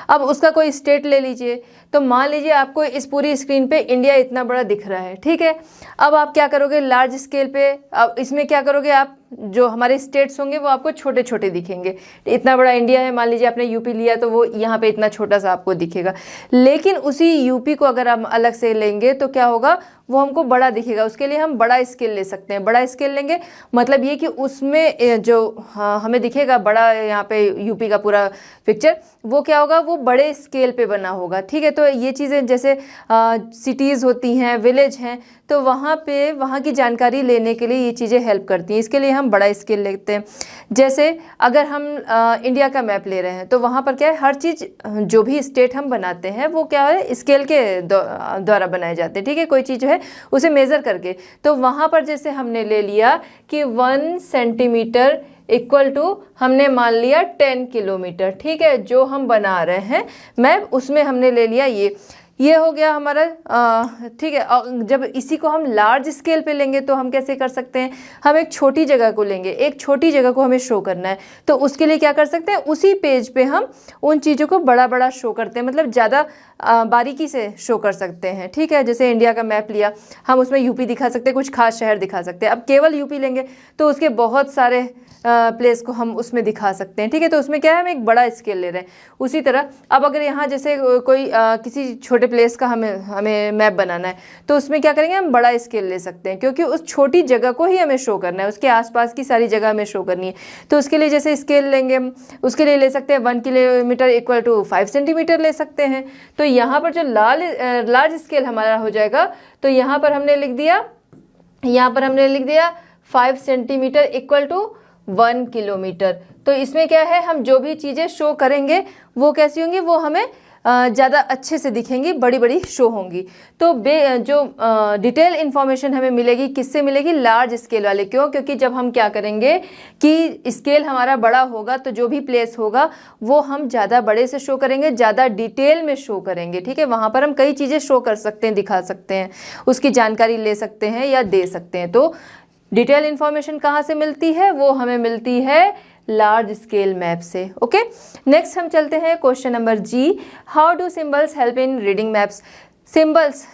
अब उसका कोई स्टेट ले लीजिए, तो मान लीजिए आपको इस पूरी स्क्रीन पे इंडिया इतना बड़ा दिख रहा है, ठीक है। अब आप क्या करोगे लार्ज स्केल पे, अब इसमें क्या करोगे आप, जो हमारे स्टेट्स होंगे वो आपको छोटे छोटे दिखेंगे। इतना बड़ा इंडिया है, मान लीजिए आपने यूपी लिया तो वो यहाँ पे इतना छोटा सा आपको दिखेगा। लेकिन उसी यूपी को अगर हम अलग से लेंगे तो क्या होगा, वो हमको बड़ा दिखेगा। उसके लिए हम बड़ा स्केल ले सकते हैं। बड़ा स्केल लेंगे मतलब ये कि उसमें जो हमें दिखेगा बड़ा यहाँ पे यूपी का पूरा पिक्चर, वो क्या होगा, वो बड़े स्केल पे बना होगा, ठीक है। तो ये चीज़ें जैसे सिटीज़ होती हैं, विलेज हैं, तो वहाँ पे वहाँ की जानकारी लेने के लिए ये चीज़ें हेल्प करती हैं। इसके लिए हम बड़ा स्केल लेते हैं। जैसे अगर हम इंडिया का मैप ले रहे हैं तो वहाँ पर क्या है, हर चीज़ जो भी स्टेट हम बनाते हैं वो क्या है स्केल के द्वारा बनाए जाते हैं, ठीक है। कोई चीज़ जो है उसे मेज़र करके, तो वहाँ पर जैसे हमने ले लिया कि 1 सेंटीमीटर इक्वल टू हमने मान लिया 10 किलोमीटर, ठीक है, जो हम बना रहे हैं मैप उसमें हमने ले लिया ये हो गया हमारा, ठीक है। जब इसी को हम लार्ज स्केल पे लेंगे तो हम कैसे कर सकते हैं, हम एक छोटी जगह को लेंगे, एक छोटी जगह को हमें शो करना है, तो उसके लिए क्या कर सकते हैं, उसी पेज पे हम उन चीज़ों को बड़ा बड़ा शो करते हैं, मतलब ज़्यादा बारीकी से शो कर सकते हैं, ठीक है। जैसे इंडिया का मैप लिया, हम उसमें यूपी दिखा सकते हैं, कुछ खास शहर दिखा सकते हैं। अब केवल यूपी लेंगे तो उसके बहुत सारे प्लेस को हम उसमें दिखा सकते हैं, ठीक है। तो उसमें क्या है, हम एक बड़ा स्केल ले रहे हैं। उसी तरह अब अगर यहाँ जैसे कोई किसी छोटे प्लेस का हमें मैप बनाना है तो उसमें क्या करेंगे, हम बड़ा स्केल ले सकते हैं, क्योंकि उस छोटी जगह को ही हमें शो करना है, उसके आसपास की सारी जगह हमें शो करनी है। तो उसके लिए जैसे स्केल लेंगे, उसके लिए ले सकते हैं 1 किलोमीटर इक्वल टू 5 सेंटीमीटर ले सकते हैं। तो यहाँ पर जो लार्ज स्केल हमारा हो जाएगा, तो यहाँ पर हमने लिख दिया 5 सेंटीमीटर इक्वल टू 1 किलोमीटर। तो इसमें क्या है, हम जो भी चीज़ें शो करेंगे वो कैसी होंगी, वो हमें ज़्यादा अच्छे से दिखेंगी, बड़ी बड़ी शो होंगी। तो जो डिटेल इन्फॉर्मेशन हमें मिलेगी किससे मिलेगी, लार्ज स्केल वाले। क्यों, क्योंकि जब हम क्या करेंगे कि स्केल हमारा बड़ा होगा तो जो भी प्लेस होगा वो हम ज़्यादा बड़े से शो करेंगे, ज़्यादा डिटेल में शो करेंगे, ठीक है। वहाँ पर हम कई चीज़ें शो कर सकते हैं, दिखा सकते हैं, उसकी जानकारी ले सकते हैं या दे सकते हैं। तो डिटेल इन्फॉर्मेशन कहाँ से मिलती है, वो हमें मिलती है लार्ज स्केल मैप से। ओके, नेक्स्ट हम चलते हैं question number G, how do symbols help in reading maps. Symbols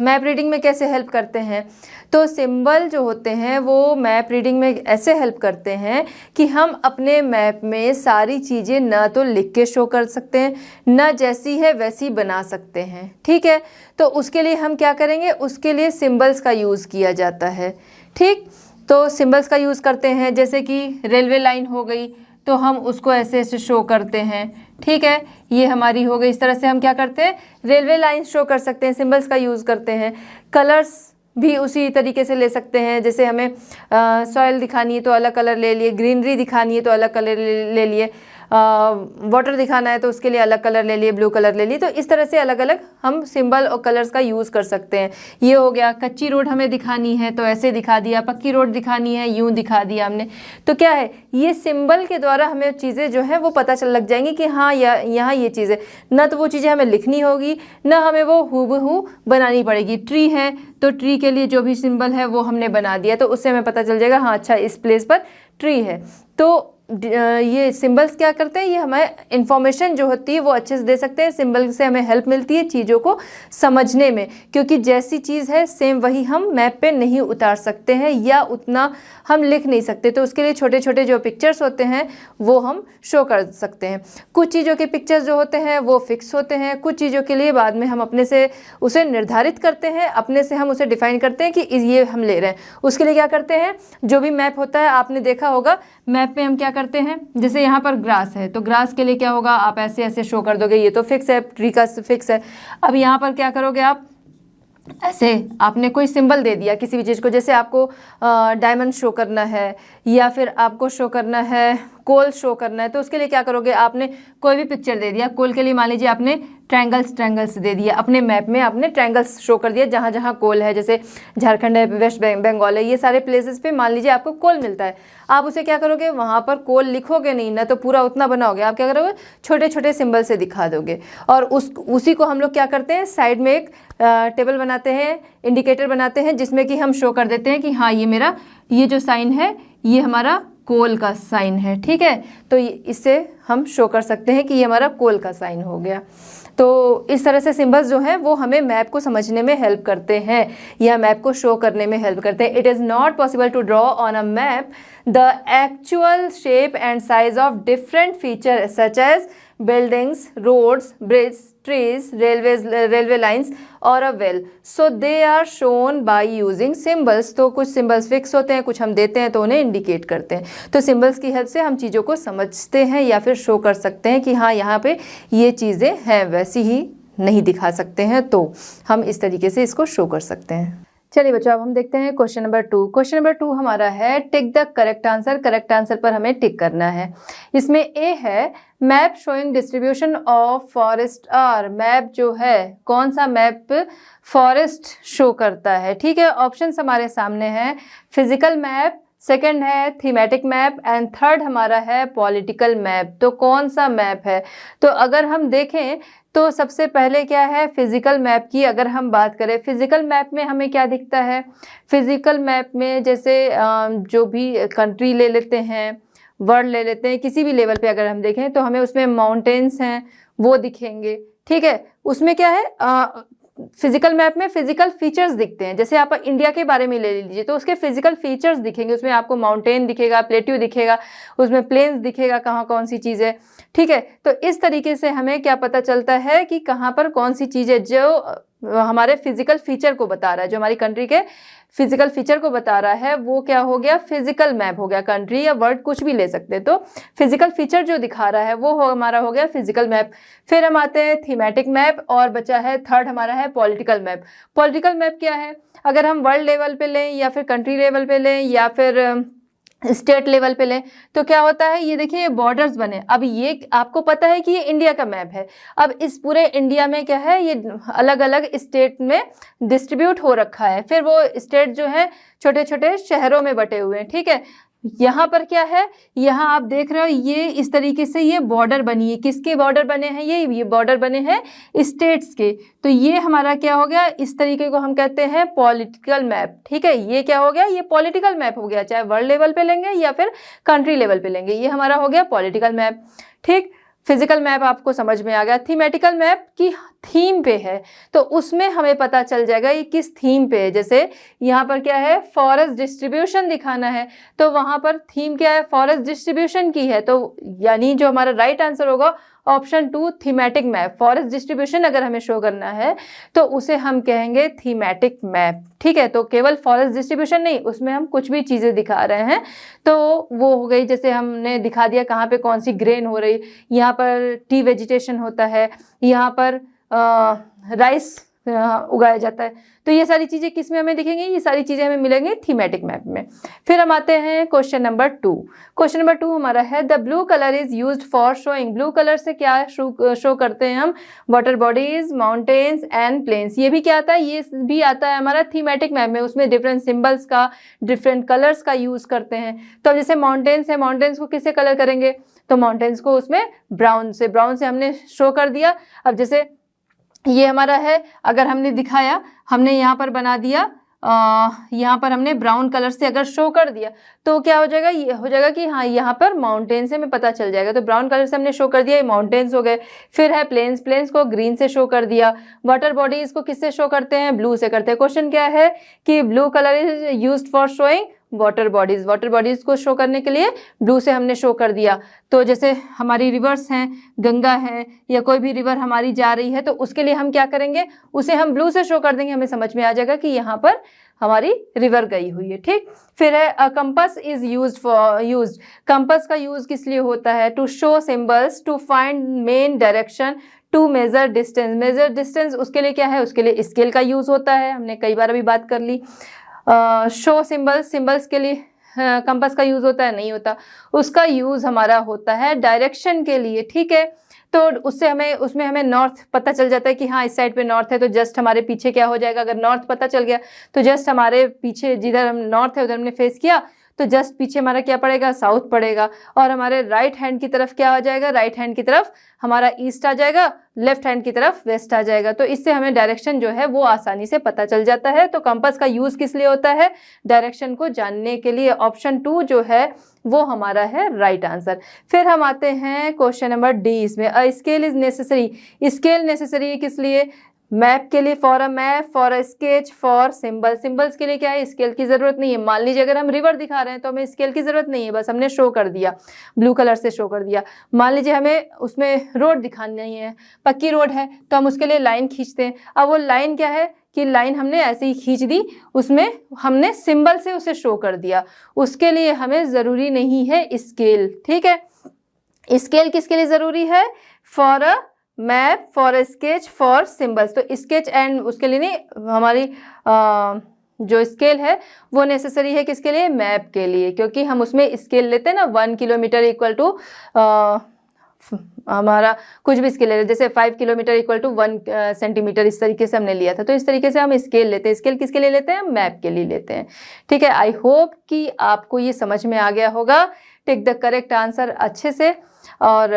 map reading में कैसे हेल्प करते हैं, तो सिंबल जो होते हैं वो मैप रीडिंग में ऐसे हेल्प करते हैं कि हम अपने मैप में सारी चीज़ें ना तो लिख के शो कर सकते हैं, ना जैसी है वैसी बना सकते हैं, ठीक है। तो उसके लिए हम क्या करेंगे, उसके लिए सिंबल्स का यूज़ किया जाता है, ठीक। तो सिंबल्स का यूज़ करते हैं, जैसे कि रेलवे लाइन हो गई तो हम उसको ऐसे ऐसे शो करते हैं, ठीक है, ये हमारी हो गई। इस तरह से हम क्या करते हैं, रेलवे लाइन शो कर सकते हैं, सिंबल्स का यूज़ करते हैं। कलर्स भी उसी तरीके से ले सकते हैं, जैसे हमें सॉइल दिखानी है तो अलग कलर ले लिए, ग्रीनरी दिखानी है तो अलग कलर ले लिए, वाटर दिखाना है तो उसके लिए अलग कलर ले लिए, ब्लू कलर ले लिए। तो इस तरह से अलग अलग हम सिंबल और कलर्स का यूज़ कर सकते हैं। ये हो गया, कच्ची रोड हमें दिखानी है तो ऐसे दिखा दिया, पक्की रोड दिखानी है यूँ दिखा दिया हमने। तो क्या है, ये सिंबल के द्वारा हमें चीज़ें जो है वो पता चल लग जाएंगी कि हाँ यहाँ ये चीज़ है। ना तो वो चीज़ें हमें लिखनी होगी, ना हमें वो हूबहू बनानी पड़ेगी। ट्री है तो ट्री के लिए जो भी सिंबल है वो हमने बना दिया, तो उससे हमें पता चल जाएगा हाँ अच्छा इस प्लेस पर ट्री है। तो ये सिंबल्स क्या करते हैं, ये हमें इंफॉर्मेशन जो होती है वो अच्छे से दे सकते हैं। सिंबल से हमें हेल्प मिलती है चीज़ों को समझने में, क्योंकि जैसी चीज़ है सेम वही हम मैप पे नहीं उतार सकते हैं या उतना हम लिख नहीं सकते। तो उसके लिए छोटे छोटे जो पिक्चर्स होते हैं वो हम शो कर सकते हैं। कुछ चीज़ों के पिक्चर्स जो होते हैं वो फिक्स होते हैं, कुछ चीज़ों के लिए बाद में हम अपने से उसे निर्धारित करते हैं, अपने से हम उसे डिफाइन करते हैं कि ये हम ले रहे हैं। उसके लिए क्या करते हैं, जो भी मैप होता है आपने देखा होगा, मैप में हम क्या करते हैं, जैसे यहाँ पर ग्रास है तो ग्रास के लिए क्या होगा, आप ऐसे ऐसे शो कर दोगे, ये तो फिक्स है, ट्री का फिक्स है। अब यहाँ पर क्या करोगे, आप ऐसे आपने कोई सिंबल दे दिया किसी भी चीज़ को, जैसे आपको डायमंड शो करना है या फिर आपको शो करना है कोल शो करना है, तो उसके लिए क्या करोगे, आपने कोई भी पिक्चर दे दिया। कोल के लिए मान लीजिए आपने ट्रायंगल्स दे दिया अपने मैप में, आपने ट्रायंगल्स शो कर दिया जहाँ जहाँ कोल है, जैसे झारखंड है, वेस्ट बंगाल है, ये सारे प्लेसेस पे मान लीजिए आपको कोल मिलता है। आप उसे क्या करोगे, वहाँ पर कोल लिखोगे नहीं ना, तो पूरा उतना बनाओगे, आप क्या करोगे छोटे छोटे सिंबल से दिखा दोगे। और उसी को हम लोग क्या करते हैं, साइड में एक टेबल बनाते हैं, इंडिकेटर बनाते हैं, जिसमें कि हम शो कर देते हैं कि हाँ ये मेरा ये जो साइन है ये हमारा कोल का साइन है, ठीक है। तो इससे हम शो कर सकते हैं कि ये हमारा कोल का साइन हो गया। तो इस तरह से सिंबल्स जो हैं वो हमें मैप को समझने में हेल्प करते हैं या मैप को शो करने में हेल्प करते हैं। It is not possible to draw on a map the actual shape and size of different feature such as buildings, roads, bridges, trees, railway lines और a well. So they are shown by using symbols. तो कुछ symbols fix होते हैं, कुछ हम देते हैं तो उन्हें इंडिकेट करते हैं। तो symbols की हेल्प से हम चीज़ों को समझते हैं या फिर शो कर सकते हैं कि हाँ यहाँ पे ये चीज़ें हैं, वैसी ही नहीं दिखा सकते हैं, तो हम इस तरीके से इसको शो कर सकते हैं। चलिए बच्चों, अब हम देखते हैं क्वेश्चन नंबर 2। क्वेश्चन नंबर 2 हमारा है tick the correct answer. Correct answer पर हमें टिक करना है। इसमें ए है map showing distribution of forest are. Map जो है, कौन सा मैप फॉरेस्ट शो करता है, ठीक है। ऑप्शंस हमारे सामने हैं, फिजिकल मैप, सेकंड है थीमेटिक मैप एंड थर्ड हमारा है पॉलिटिकल मैप। तो कौन सा मैप है, तो अगर हम देखें तो सबसे पहले क्या है, फिजिकल मैप की अगर हम बात करें, फिजिकल मैप में हमें क्या दिखता है, फिजिकल मैप में जैसे जो भी कंट्री ले लेते हैं, वर्ल्ड ले लेते हैं, किसी भी लेवल पे अगर हम देखें तो हमें उसमें माउंटेन्स हैं वो दिखेंगे, ठीक है। उसमें क्या है, फिजिकल मैप में फिजिकल फीचर्स दिखते हैं। जैसे आप इंडिया के बारे में ले लीजिए तो उसके फिजिकल फीचर्स दिखेंगे, उसमें आपको माउंटेन दिखेगा, प्लेट्यू दिखेगा, उसमें प्लेन्स दिखेगा, कहाँ कौन सी चीज़ है, ठीक है। तो इस तरीके से हमें क्या पता चलता है कि कहाँ पर कौन सी चीज़ है जो हमारे फिजिकल फीचर को बता रहा है, जो हमारी कंट्री के फिजिकल फीचर को बता रहा है, वो क्या हो गया, फिजिकल मैप हो गया। कंट्री या वर्ड कुछ भी ले सकते हैं, तो फिजिकल फीचर जो दिखा रहा है वो हमारा हो गया फिजिकल मैप। फिर हम आते हैं थीमेटिक मैप और बचा है थर्ड हमारा है पॉलिटिकल मैप। पॉलिटिकल मैप क्या है, अगर हम वर्ल्ड लेवल पे लें या फिर कंट्री लेवल पे लें या फिर स्टेट लेवल पे लें तो क्या होता है, ये देखिए ये बॉर्डर्स बने। अब ये आपको पता है कि ये इंडिया का मैप है। अब इस पूरे इंडिया में क्या है, ये अलग अलग स्टेट में डिस्ट्रीब्यूट हो रखा है, फिर वो स्टेट जो है छोटे छोटे शहरों में बटे हुए हैं, ठीक है। यहाँ पर क्या है, यहाँ आप देख रहे हो ये इस तरीके से ये बॉर्डर बनी है। किसके बॉर्डर बने हैं, ये बॉर्डर बने हैं स्टेट्स के। तो ये हमारा क्या हो गया, इस तरीके को हम कहते हैं पॉलिटिकल मैप, ठीक है। ये क्या हो गया, ये पॉलिटिकल मैप हो गया, चाहे वर्ल्ड लेवल पे लेंगे या फिर कंट्री लेवल पे लेंगे, ये हमारा हो गया पॉलिटिकल मैप, ठीक। फिजिकल मैप आपको समझ में आ गया। थीमेटिकल मैप की थीम पे है तो उसमें हमें पता चल जाएगा ये किस थीम पे है। जैसे यहाँ पर क्या है, फॉरेस्ट डिस्ट्रीब्यूशन दिखाना है, तो वहाँ पर थीम क्या है, फॉरेस्ट डिस्ट्रीब्यूशन की है। तो यानी जो हमारा राइट आंसर होगा option 2 thematic map. Forest distribution अगर हमें शो करना है तो उसे हम कहेंगे थीमेटिक मैप, ठीक है। तो केवल फॉरेस्ट डिस्ट्रीब्यूशन नहीं, उसमें हम कुछ भी चीज़ें दिखा रहे हैं तो वो हो गई, जैसे हमने दिखा दिया कहाँ पे कौन सी ग्रेन हो रही, यहाँ पर टी वेजिटेशन होता है, यहाँ पर राइस उगाया जाता है। तो ये सारी चीज़ें किस में हमें दिखेंगी, ये सारी चीज़ें हमें मिलेंगी थीमेटिक मैप में। फिर हम आते हैं क्वेश्चन नंबर 2। क्वेश्चन नंबर 2 हमारा है the blue colour is used for showing. Blue colour से क्या शो करते हैं हम, water bodies, mountains and plains. ये भी क्या आता है, ये भी आता है हमारा थीमेटिक मैप में। उसमें डिफरेंट सिम्बल्स का, डिफरेंट कलर्स का यूज़ करते हैं। तो जैसे माउंटेन्स है, माउंटेन्स को किससे कलर करेंगे, तो माउंटेन्स को उसमें ब्राउन से हमने शो कर दिया। अब जैसे ये हमारा है, अगर हमने दिखाया, हमने यहाँ पर बना दिया, यहाँ पर हमने ब्राउन कलर से अगर शो कर दिया तो क्या हो जाएगा, ये हो जाएगा कि हाँ यहाँ पर माउंटेन्स से हमें पता चल जाएगा। तो ब्राउन कलर से हमने शो कर दिया, ये माउंटेन्स हो गए। फिर है प्लेन्स, प्लेन्स को ग्रीन से शो कर दिया। वाटर बॉडीज को किससे शो करते हैं, ब्लू से करते हैं। क्वेश्चन क्या है कि blue colour is used for showing water bodies. Water bodies को शो करने के लिए ब्लू से हमने शो कर दिया। तो जैसे हमारी रिवर्स हैं, गंगा है या कोई भी रिवर हमारी जा रही है तो उसके लिए हम क्या करेंगे, उसे हम ब्लू से शो कर देंगे, हमें समझ में आ जाएगा कि यहाँ पर हमारी रिवर गई हुई है, ठीक। फिर है कंपास इज यूज्ड। कंपास का यूज किस लिए होता है, to show symbols, to find main direction, to measure distance. Measure distance उसके लिए क्या है, उसके लिए स्केल का यूज होता है, हमने कई बार अभी बात कर ली। शो सिंबल्स, सिंबल्स के लिए कंपास का यूज होता है, नहीं होता। उसका यूज हमारा होता है डायरेक्शन के लिए, ठीक है। तो उसमें हमें नॉर्थ पता चल जाता है कि हाँ इस साइड पे नॉर्थ है, तो जस्ट हमारे पीछे क्या हो जाएगा, अगर नॉर्थ पता चल गया तो जस्ट हमारे पीछे जिधर हम नॉर्थ है उधर हमने फेस किया तो जस्ट पीछे हमारा क्या पड़ेगा, साउथ पड़ेगा। और हमारे राइट हैंड की तरफ क्या आ जाएगा, राइट हैंड की तरफ हमारा ईस्ट आ जाएगा, लेफ्ट हैंड की तरफ वेस्ट आ जाएगा। तो इससे हमें डायरेक्शन जो है वो आसानी से पता चल जाता है। तो कंपास का यूज किस लिए होता है, डायरेक्शन को जानने के लिए। ऑप्शन 2 जो है वो हमारा है राइट आंसर। फिर हम आते हैं क्वेश्चन नंबर डी। इसमें a scale is necessary, scale necessary है किस लिए, मैप के लिए, for a map, for a sketch, for symbol. Symbols के लिए क्या है, स्केल की जरूरत नहीं है। मान लीजिए अगर हम रिवर दिखा रहे हैं तो हमें स्केल की जरूरत नहीं है, बस हमने शो कर दिया, ब्लू कलर से शो कर दिया। मान लीजिए हमें उसमें रोड दिखानी है, पक्की रोड है तो हम उसके लिए लाइन खींचते हैं। अब वो लाइन क्या है कि लाइन हमने ऐसे ही खींच दी, उसमें हमने सिंबल से उसे शो कर दिया, उसके लिए हमें ज़रूरी नहीं है स्केल। ठीक है, स्केल किसके लिए ज़रूरी है, for a map, for sketch, for symbols. तो स्केच एंड उसके लिए नहीं, हमारी जो स्केल है वो नेसेसरी है किसके लिए, मैप के लिए, क्योंकि हम उसमें स्केल लेते हैं ना, 1 किलोमीटर इक्वल टू हमारा कुछ भी स्केल ले रहे, जैसे 5 किलोमीटर इक्वल टू 1 सेंटीमीटर, इस तरीके से हमने लिया था। तो इस तरीके से हम स्केल लेते हैं। स्केल किसके लिए लेते हैं, मैप के लिए लेते हैं। ठीक है, आई होप कि आपको ये समझ में आ गया होगा। टेक द करेक्ट आंसर अच्छे से, और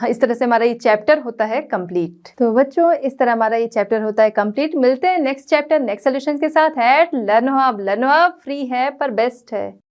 इस तरह से हमारा ये चैप्टर होता है कंप्लीट। तो बच्चों इस तरह हमारा ये चैप्टर होता है कंप्लीट। मिलते हैं नेक्स्ट चैप्टर नेक्स्ट सोल्यूशन के साथ। लर्न हब फ्री है पर बेस्ट है।